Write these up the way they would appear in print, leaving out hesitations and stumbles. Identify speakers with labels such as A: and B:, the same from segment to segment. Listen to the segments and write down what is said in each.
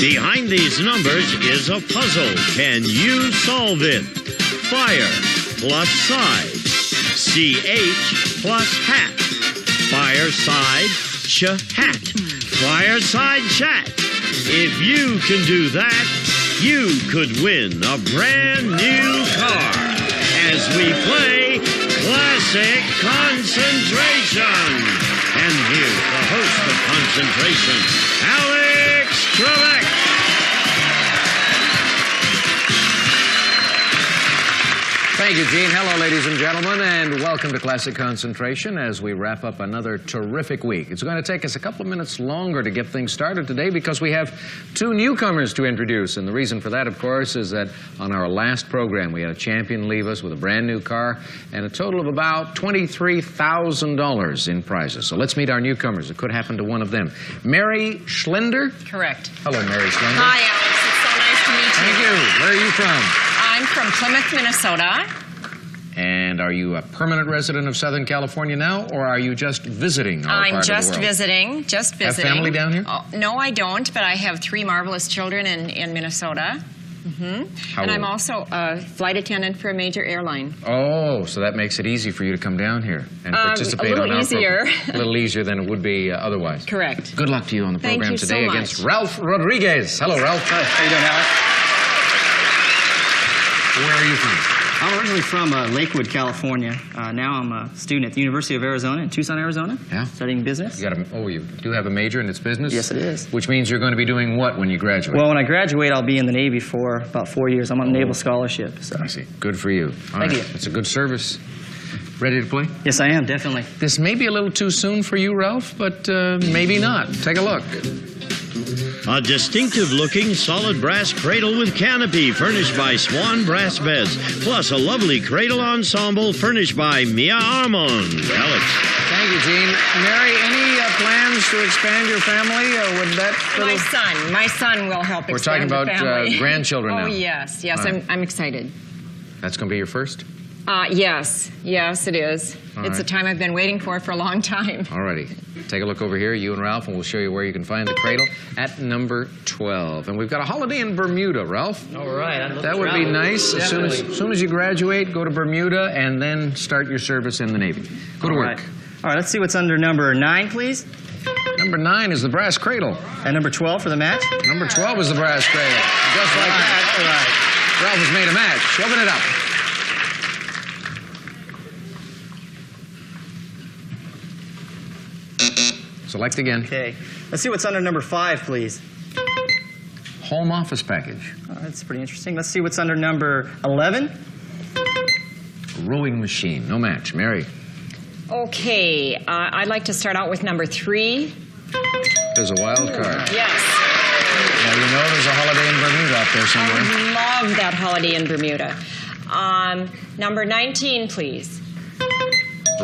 A: Behind these numbers is a puzzle. Can you solve it? Fire plus side. CH plus hat. Fireside hat. Fireside chat. If you can do that, you could win a brand new car as we play Classic Concentration. And here's the host of Concentration, Alex Trebek.
B: Thank you, Gene. Hello, ladies and gentlemen, and welcome to Classic Concentration as we wrap up another terrific week. It's going to take us a couple of minutes longer to get things started today because we have two newcomers to introduce. And the reason for that, of course, is that on our last program, we had a champion leave us with a brand new car and a total of about $23,000 in prizes. So let's meet our newcomers. It could happen to one of them. Mary Schlender?
C: Correct.
B: Hello, Mary Schlender.
C: Hi, Alex. It's so nice to meet you.
B: Thank you. Where are you from?
C: I'm from Plymouth, Minnesota.
B: And are you a permanent resident of Southern California now, or are you just visiting our part
C: I'm
B: of
C: just
B: the world?
C: visiting, just visiting.
B: Have family down here?
C: Oh, no, I don't, but I have 3 marvelous children in Minnesota. And I'm also a flight attendant for a major airline.
B: Oh, so that makes it easy for you to come down here and participate on our program. A little easier than it would be otherwise.
C: Correct.
B: Good luck to you on the
C: Thank
B: program
C: you
B: today
C: so much.
B: against Ralph Rodriguez. Hello, Ralph.
D: Hi, how you doing, Alex?
B: Where are you from?
D: I'm originally from Lakewood, California. Now I'm a student at the University of Arizona in Tucson, Arizona.
B: Yeah.
D: Studying business.
B: You do have a major and it's business?
D: Yes, it is.
B: Which means you're going to be doing what when you graduate?
D: Well, when I graduate, I'll be in the Navy for about 4 years. I'm on a naval scholarship. So.
B: I see. Good for you.
D: Thank you.
B: It's a good service. Ready to play?
D: Yes, I am, definitely.
B: This may be a little too soon for you, Ralph, but maybe not. Take a look.
A: A distinctive-looking solid brass cradle with canopy furnished by Swan Brass Beds, plus a lovely cradle ensemble furnished by Mia Armand. Alex.
B: Thank you, Gene. Mary, any plans to expand your family? Would that
C: My son will help
B: We're
C: expand
B: talking
C: the
B: about
C: family.
B: grandchildren now.
C: Oh, yes.
B: Right.
C: I'm excited.
B: That's going to be your first?
C: Yes, it is. It's a time I've been waiting for a long time.
B: All righty. Take a look over here, you and Ralph, and we'll show you where you can find the cradle at number 12. And we've got a holiday in Bermuda, Ralph.
D: All right.
B: That would be nice. As soon as you graduate, go to Bermuda and then start your service in the Navy. Go to work.
D: All right, let's see what's under number 9, please.
B: Number 9 is the brass cradle.
D: And number 12 for the match.
B: Number 12 is the brass cradle. Just like that. All right. Ralph has made a match. Open it up. Select again.
D: Okay. Let's see what's under number 5, please.
B: Home office package.
D: All right, that's pretty interesting. Let's see what's under number 11.
B: Rowing machine. No match. Mary.
C: Okay, I'd like to start out with number 3.
B: There's a wild card.
C: Yes.
B: Now, you know there's a holiday in Bermuda up there somewhere.
C: I love that holiday in Bermuda. Number 19, please.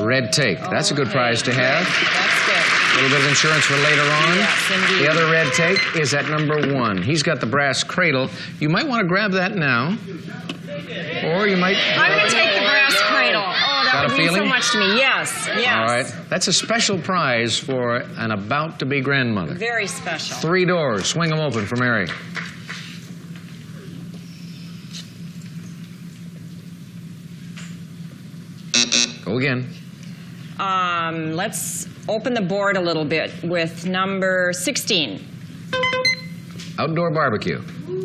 B: Red tape. That's a good prize to have.
C: That's good.
B: A little bit of insurance for later on.
C: Yes, indeed.
B: The other red tape is at number 1. He's got the brass cradle. You might want to grab that now. Or you might...
C: I'm going to take the brass cradle. Oh, that would mean so much to me. Yes.
B: All right. That's a special prize for an about-to-be grandmother.
C: Very special.
B: 3 doors. Swing them open for Mary. Go again.
C: Let's open the board a little bit with number 16.
B: Outdoor barbecue.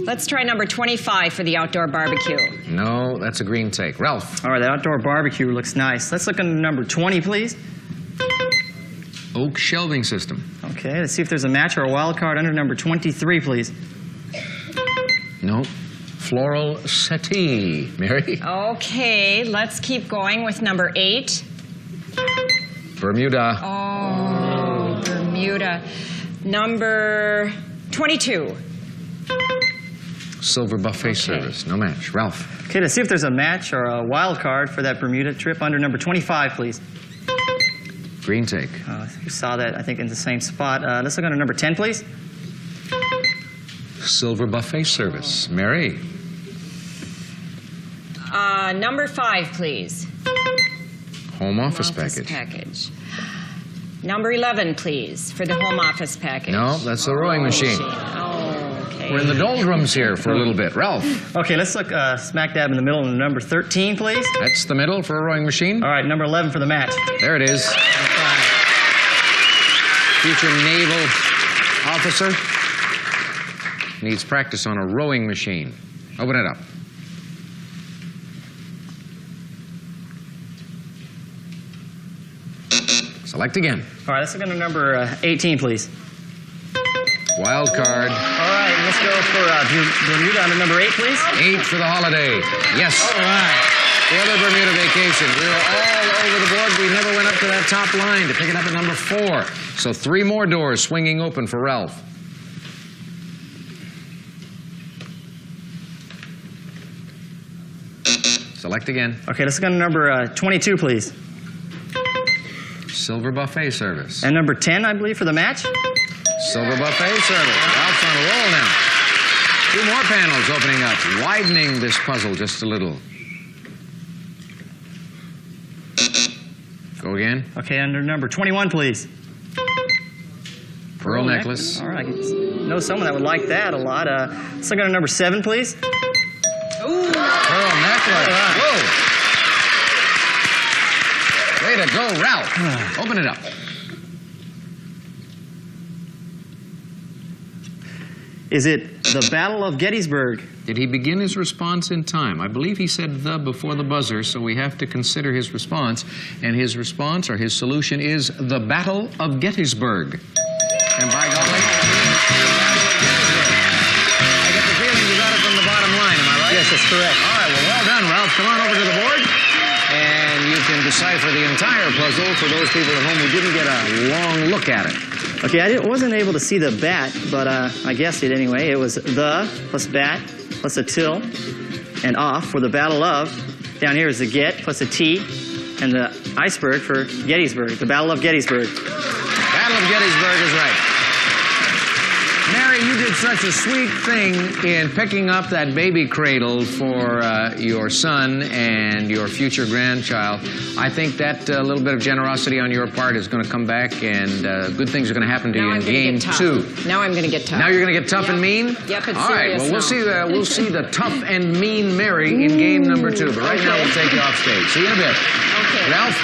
C: Let's try number 25 for the outdoor barbecue.
B: No, that's a green take. Ralph.
D: All right, that outdoor barbecue looks nice. Let's look under number 20, please.
B: Oak shelving system.
D: Okay, let's see if there's a match or a wild card under number 23, please.
B: No. Floral settee. Mary?
C: Okay, let's keep going with number 8.
B: Bermuda.
C: Oh, Bermuda. Number 22.
B: Silver buffet service. No match. Ralph.
D: Okay, let's see if there's a match or a wild card for that Bermuda trip under number 25, please.
B: Green take.
D: You saw that, I think, in the same spot. Let's look under number 10, please.
B: Silver buffet service. Mary.
C: Number 5, please.
B: Home office package.
C: Number 11, please, for the home office package.
B: No, that's the rowing machine.
C: Oh, okay.
B: We're in the doldrums here for a little bit. Ralph.
D: Okay, let's look smack dab in the middle in number 13, please.
B: That's the middle for a rowing machine.
D: All right, number 11 for the match.
B: There it is. Future naval officer needs practice on a rowing machine. Open it up. Select again.
D: All right, let's look under number 18, please.
B: Wild card.
D: All right, let's go for Bermuda under number 8, please.
B: 8 for the holiday. Yes.
D: All right.
B: The other Bermuda vacation. We were all over the board. We never went up to that top line to pick it up at number 4. So 3 more doors swinging open for Ralph. Select again.
D: Okay, let's go to number 22, please.
B: Silver buffet service.
D: And number 10, I believe, for the match.
B: Silver buffet service. Ralph's on a roll now. 2 more panels opening up, widening this puzzle just a little. Go again.
D: Okay, under number 21, please.
B: Pearl necklace.
D: All right, I know someone that would like that a lot. Let's look at number 7, please.
B: Ooh. Pearl necklace.
D: Right.
B: Whoa. Way to go, Ralph. Open it up.
D: Is it the Battle of Gettysburg?
B: Did he begin his response in time? I believe he said the before the buzzer, so we have to consider his response. And his response, or his solution, is the Battle of Gettysburg. And by golly, I get the feeling you got it from the bottom line, am I right?
D: Yes, that's correct.
B: All right, well done, Ralph. Come on over to the board. And you can decipher the entire puzzle for those people at home who didn't get a long look at it.
D: Okay, I wasn't able to see the bat, but I guessed it anyway. It was the plus bat plus a till and off for the Battle of. Down here is the get plus a T and the iceberg for Gettysburg. The Battle of Gettysburg.
B: Battle of Gettysburg is right. Mary, you did such a sweet thing in picking up that baby cradle for your son and your future grandchild. I think that little bit of generosity on your part is going to come back, and good things are going to happen to you in game 2.
C: Now I'm going to get tough.
B: Now you're going to get tough and mean?
C: Yep, it's
B: all right, well, we'll see the tough and mean Mary in game number 2. But right now, we'll take you off stage. See you in a bit.
C: Okay.
B: Ralph?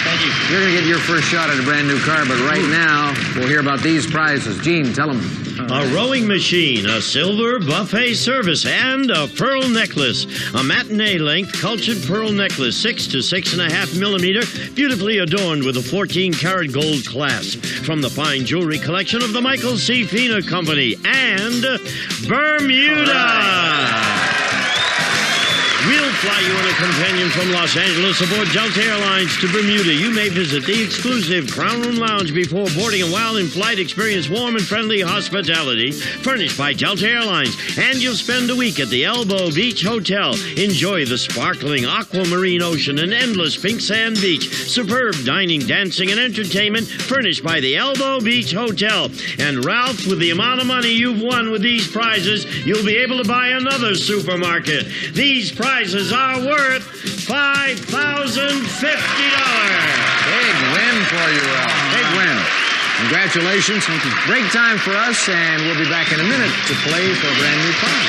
D: Thank you.
B: You're going to get your first shot at a brand new car, but right now, we'll hear about these prizes. Gene, tell them.
A: A rowing machine, a silver buffet service, and a pearl necklace. A matinee-length cultured pearl necklace, 6 to 6.5 millimeter, beautifully adorned with a 14-karat gold clasp. From the fine jewelry collection of the Michael C. Fina Company. And Bermuda! We'll fly you on a companion from Los Angeles aboard Delta Airlines to Bermuda. You may visit the exclusive Crown Room Lounge before boarding, and while in flight, experience warm and friendly hospitality furnished by Delta Airlines. And you'll spend a week at the Elbow Beach Hotel. Enjoy the sparkling aquamarine ocean and endless pink sand beach. Superb dining, dancing, and entertainment furnished by the Elbow Beach Hotel. And Ralph, with the amount of money you've won with these prizes, you'll be able to buy another supermarket. These prizes are worth $5,050.
B: Big win for you, Ralph. Big win. Congratulations. Break time for us, and we'll be back in a minute to play for a brand new car.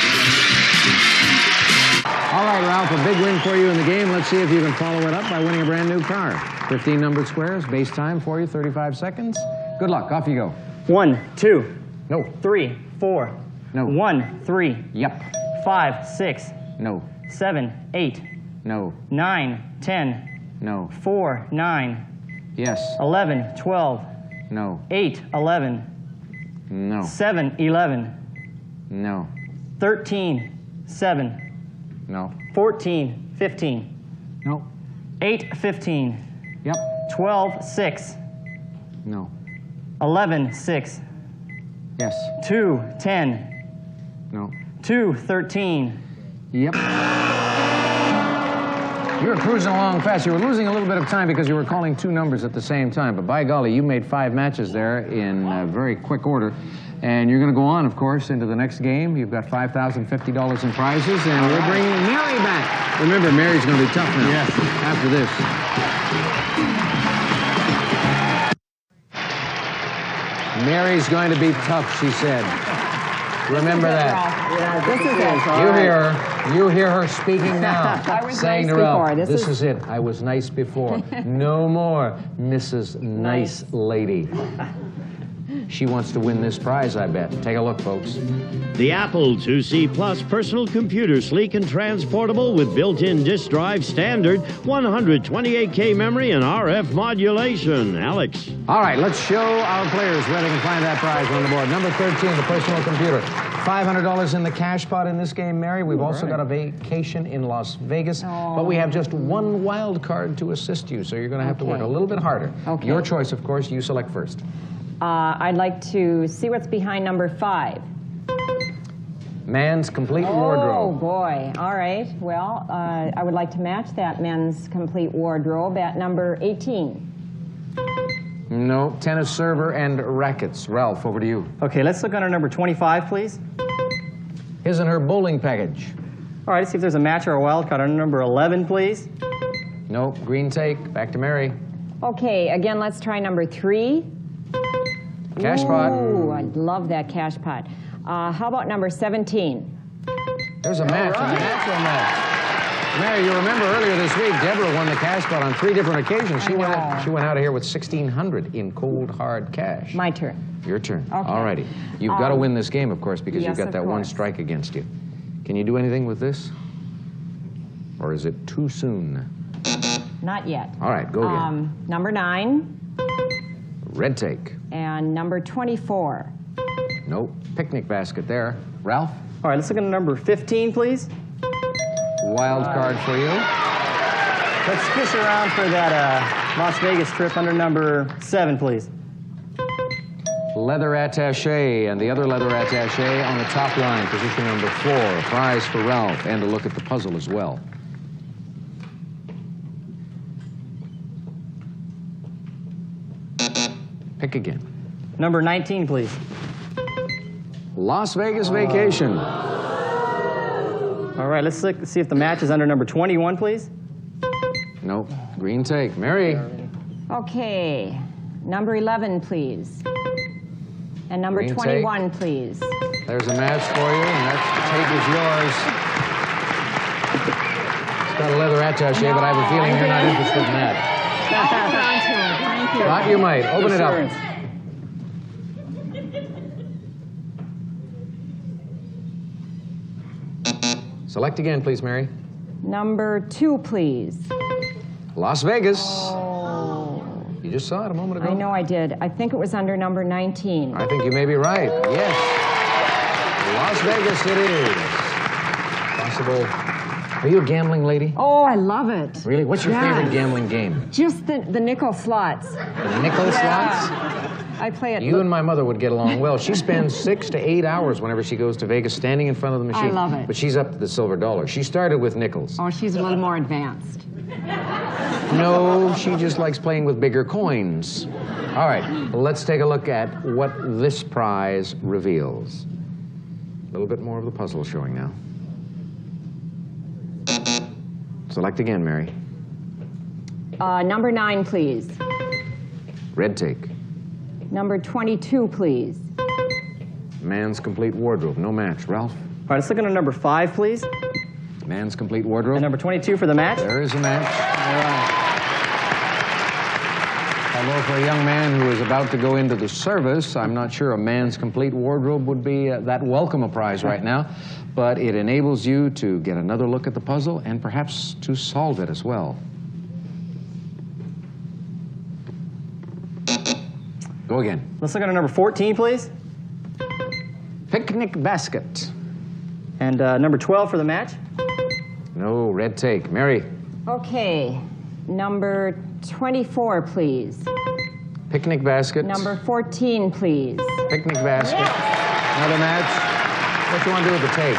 B: All right, Ralph, a big win for you in the game. Let's see if you can follow it up by winning a brand new car. 15 numbered squares, base time for you, 35 seconds. Good luck. Off you go.
D: 1, 2.
B: No.
D: 3, 4.
B: No.
D: 1, 3.
B: Yep.
D: 5, 6.
B: No.
D: 7, 8.
B: No.
D: 9, 10.
B: No.
D: 4, 9.
B: Yes.
D: 11, 12.
B: No.
D: 8, 11.
B: No.
D: 7, 11.
B: No.
D: 13, 7.
B: No.
D: 14, 15.
B: No.
D: 8, 15.
B: Yep.
D: 12, 6.
B: No.
D: 11, 6.
B: Yes.
D: 2, 10.
B: No.
D: 2, 13.
B: Yep. You were cruising along fast. You were losing a little bit of time because you were calling 2 numbers at the same time. But by golly, you made 5 matches there in very quick order. And you're going to go on, of course, into the next game. You've got $5,050 in prizes, and we're bringing Mary back. Remember, Mary's going to be tough now.
D: Yes.
B: After this. Mary's going to be tough, she said. Remember that.
E: Yeah, this is it.
B: You hear her. You hear her speaking now.
E: I was
B: saying
E: nice
B: to Ralph,
E: before.
B: this is it. I was nice before. No more, Mrs. Nice Lady. She wants to win this prize, I bet. Take a look, folks.
A: The Apple IIc Plus personal computer, sleek and transportable with built-in disk drive, standard 128K memory and RF modulation. Alex.
B: All right, let's show our players where they can find that prize on the board. Number 13, the personal computer. $500 in the cash pot in this game, Mary. We've also got a vacation in Las Vegas, but we have just one wild card to assist you, so you're going to have to work a little bit harder.
E: Okay.
B: Your choice, of course. You select first.
E: I'd like to see what's behind number 5.
B: Man's complete
E: Oh,
B: wardrobe.
E: boy. All right. Well, I would like to match that men's complete wardrobe at number 18.
B: No, tennis server and rackets. Ralph, over to you.
D: Okay, let's look under number 25, please.
B: His and her bowling package.
D: All right, let's see if there's a match or a wild card under number 11, please.
B: No, green take. Back to Mary.
E: Okay, again, let's try number 3.
B: Cash pot.
E: Ooh, I love that cash pot. How about number 17?
B: There's a match. There's a natural match. Mary, you remember earlier this week, Deborah won the cash pot on 3 different occasions. She went out of here with $1,600 in cold, hard cash.
E: My turn.
B: Your turn.
E: Okay.
B: All righty. You've got to win this game, of course, because
E: yes,
B: you've got
E: of
B: that one
E: course.
B: strike against you. Can you do anything with this? Or is it too soon?
E: Not yet.
B: All right, go again.
E: Number 9
B: Red take.
E: and number 24.
B: Nope. Picnic basket there. Ralph?
D: All right, let's look at number 15, please.
B: Wild card for you.
D: Let's fish around for that Las Vegas trip under number 7, please.
B: Leather attaché and the other leather attaché on the top line, position number 4. A prize for Ralph and a look at the puzzle as well. Pick again.
D: Number 19, please.
B: Las Vegas vacation.
D: All right, let's see if the match is under number 21, please.
B: Nope. Green take. Mary.
E: Okay, number 11, please. And number
B: Green
E: 21, please.
B: There's a match for you, and that tape is yours. It's got a leather attaché, but I have a feeling you're not interested in that.
E: Hold on to it. Thank you.
B: Thought you might. Open it up. Select again, please, Mary.
E: Number 2, please.
B: Las Vegas.
E: Oh,
B: You just saw it a moment ago.
E: I know I did. I think it was under number 19.
B: I think you may be right. Yes. Las Vegas it is. Possible. Are you a gambling lady?
E: Oh, I love it.
B: Really? What's your favorite gambling game?
E: Just the nickel slots.
B: The nickel slots?
E: I play it.
B: You and my mother would get along well. She spends 6 to 8 hours whenever she goes to Vegas standing in front of the machine.
E: I love it.
B: But she's up to the silver dollar. She started with nickels.
E: Oh, she's a little more advanced.
B: No, she just likes playing with bigger coins. All right, let's take a look at what this prize reveals. A little bit more of the puzzle showing now. Select again, Mary.
E: Number 9, please.
B: Red take.
E: Number 22, please.
B: Man's complete wardrobe. No match. Ralph?
D: All right, let's look at number 5, please.
B: Man's complete wardrobe.
D: And number 22 for the match.
B: There is a match. All right. Although for a young man who is about to go into the service, I'm not sure a man's complete wardrobe would be that welcome a prize right now. But it enables you to get another look at the puzzle and perhaps to solve it as well. Go again.
D: Let's look at number 14, please.
B: Picnic basket.
D: And number 12 for the match.
B: No, red take. Mary.
E: Okay. Number 24, please.
B: Picnic basket.
E: Number 14, please.
B: Picnic basket. Another match. What do you want to do with the tape?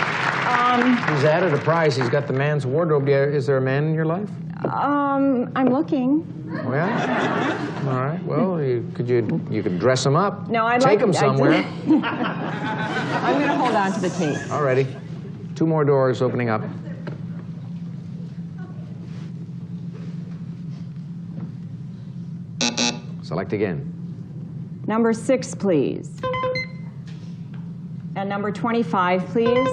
B: He's added a prize. He's got the man's wardrobe. Is there a man in your life?
E: I'm looking.
B: Oh, yeah? All right. Well, you could dress him up.
E: No, I'd
B: Take
E: like
B: him somewhere.
E: I'm going to hold on to the tape.
B: All righty. 2 more doors opening up. Select again.
E: Number 6, please. And number 25, please.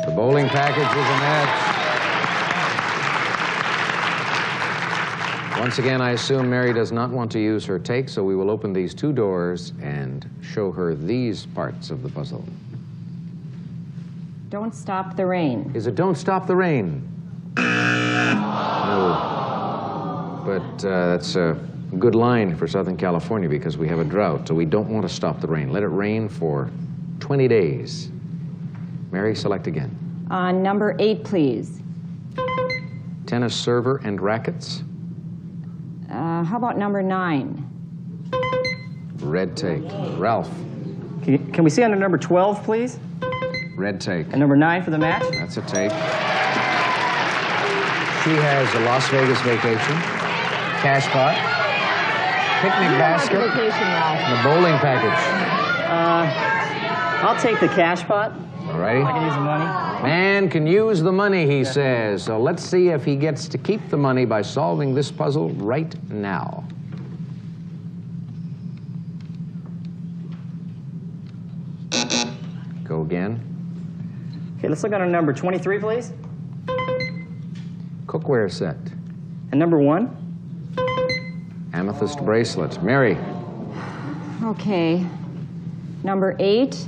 B: The bowling package is a match. Once again, I assume Mary does not want to use her take, so we will open these two doors and show her these parts of the puzzle.
E: Don't Stop the Rain.
B: Is it Don't Stop the Rain? No. But that's a good line for Southern California because we have a drought, so we don't want to stop the rain. Let it rain for 20 days. Mary, select again.
E: Number 8, please.
B: Tennis server and rackets.
E: How about number 9?
B: Red take. Ralph.
D: Can we see under number 12, please?
B: Red take.
D: And number 9 for the match?
B: That's a take. She has a Las Vegas vacation, cash pot, picnic basket,
E: Vacation, Ralph.
B: and a bowling package.
D: I'll take the cash pot.
B: All righty.
D: I can use the money.
B: Man can use the money, he says. So let's see if he gets to keep the money by solving this puzzle right now. Go again.
D: Okay, let's look under number 23, please.
B: Cookware set.
D: And number 1.
B: Amethyst bracelet. Mary.
E: Okay. Number 8.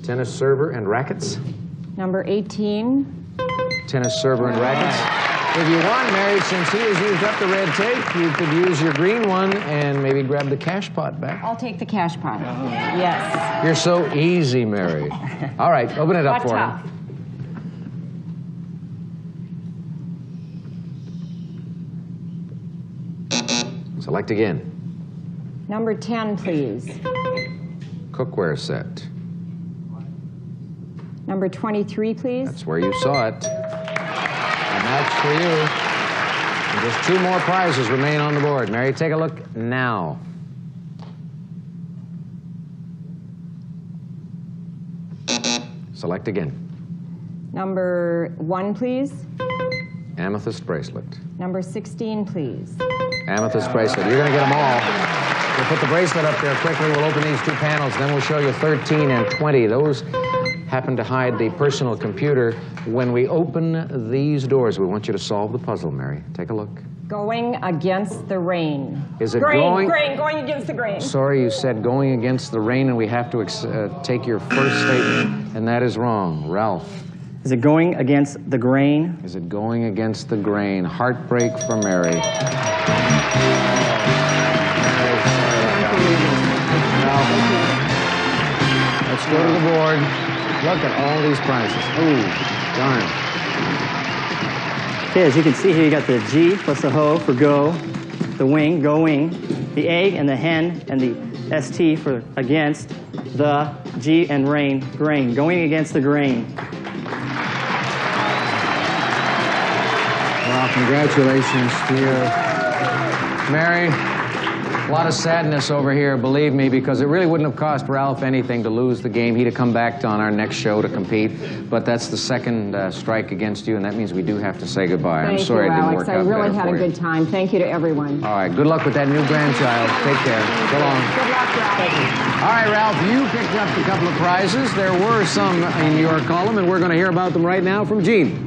B: Tennis server and rackets.
E: Number 18.
B: Tennis server and rackets. If you want, Mary, since he has used up the red tape, you could use your green one and maybe grab the cash pot back.
E: I'll take the cash pot. Yes.
B: You're so easy, Mary. All right, open it up
E: What
B: for
E: tough?
B: him. Select again.
E: Number 10, please.
B: Cookware set.
E: Number 23, please.
B: That's where you saw it. A match for you. And just 2 more prizes remain on the board. Mary, take a look now. Select again.
E: Number 1, please.
B: Amethyst bracelet.
E: Number 16, please.
B: Amethyst bracelet. You're going to get them all. We'll put the bracelet up there quickly. We'll open these 2 panels. Then we'll show you 13 and 20. Those happen to hide the personal computer. When we open these doors, we want you to solve the puzzle, Mary. Take a look.
E: Going against the rain.
B: Is it
E: going against the grain.
B: Sorry, you said going against the rain, and we have to take your first statement, and that is wrong. Ralph.
D: Is it going against the grain?
B: Is it going against the grain? Heartbreak for Mary. Let's go to the board. Look at all these prizes. Ooh, darn.
D: Okay, as you can see here, you got the G plus the ho for go, the wing, going, the egg and the hen, and the ST for against, the G and rain, grain, going against the grain.
B: Well, congratulations to you. Mary, a lot of sadness over here, believe me, because it really wouldn't have cost Ralph anything to lose the game. He'd have come back on our next show to compete, but that's the second strike against you, and that means we do have to say goodbye. I'm sorry it didn't work out better for you.
E: I really had a good time. Thank you to everyone.
B: All right, good luck with that new grandchild. Take care. So long.
E: Good luck, Ralph.
B: All right, Ralph, you picked up a couple of prizes. There were some in your column, and we're going to hear about them right now from Gene.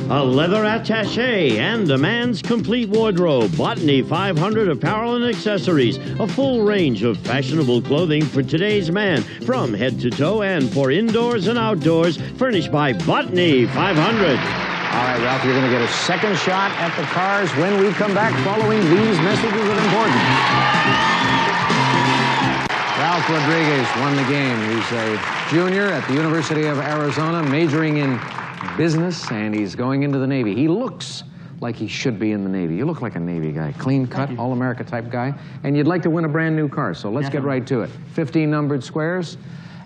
A: A leather attaché and a man's complete wardrobe. Botany 500 apparel and accessories. A full range of fashionable clothing for today's man, from head to toe and for indoors and outdoors. Furnished by Botany 500.
B: All right, Ralph, you're going to get a second shot at the cars when we come back following these messages of importance. Ralph Rodriguez won the game. He's a junior at the University of Arizona, majoring in business, and he's going into the Navy. He looks like he should be in the Navy. You look like a Navy guy, clean-cut, all-America type guy, and you'd like to win a brand new car, so let's get right to it. 15 numbered squares,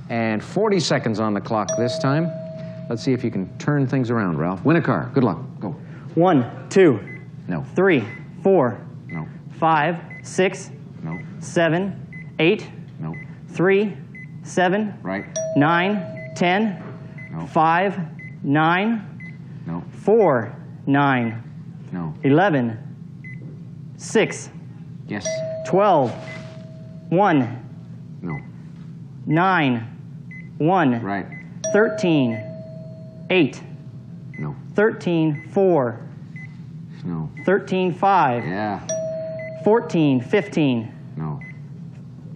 B: and 40 seconds on the clock this time. Let's see if you can turn things around, Ralph. Win a car. Good luck. Go.
D: 1, 2,
B: No.
D: 3, 4,
B: No.
D: 5, 6,
B: No.
D: 7, 8,
B: No.
D: 3, 7,
B: Right.
D: 9, 10,
B: No.
D: 5, 9,
B: No.
D: 4, 9,
B: No.
D: 11, 6,
B: Yes.
D: 12, 1,
B: No.
D: 9, 1.
B: Right.
D: 13, 8.
B: No.
D: 13, 4.
B: No.
D: 13, 5.
B: Yeah.
D: 14, 15.
B: No.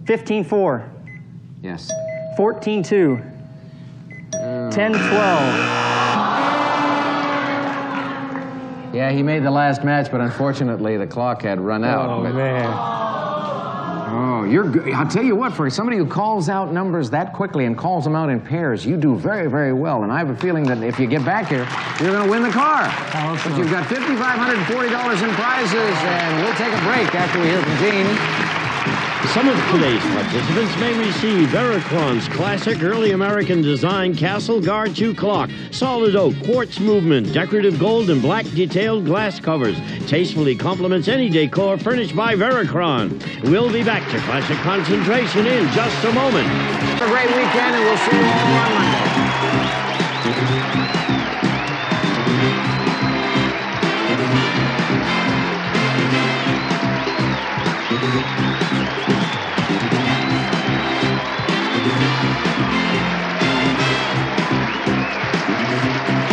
D: 15, 4.
B: Yes.
D: 14, 2. 10, 12.
B: Yeah, he made the last match, but unfortunately the clock had run out.
D: Oh, man.
B: Oh, you're good. I'll tell you what, for somebody who calls out numbers that quickly and calls them out in pairs, you do very, very well. And I have a feeling that if you get back here, you're going to win the car. But you've got $5,540 in prizes, and we'll take a break after we hear from Gene.
A: Some of today's participants may receive Vericron's classic early American design Castle Guard 2 clock, solid oak, quartz movement, decorative gold and black detailed glass covers. Tastefully complements any decor furnished by Vericron. We'll be back to Classic Concentration in just a moment.
B: Have a great weekend, and we'll see you all on Monday.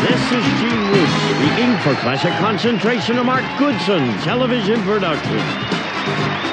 A: This is Gene Root speaking for Classic Concentration of Mark Goodson Television Production.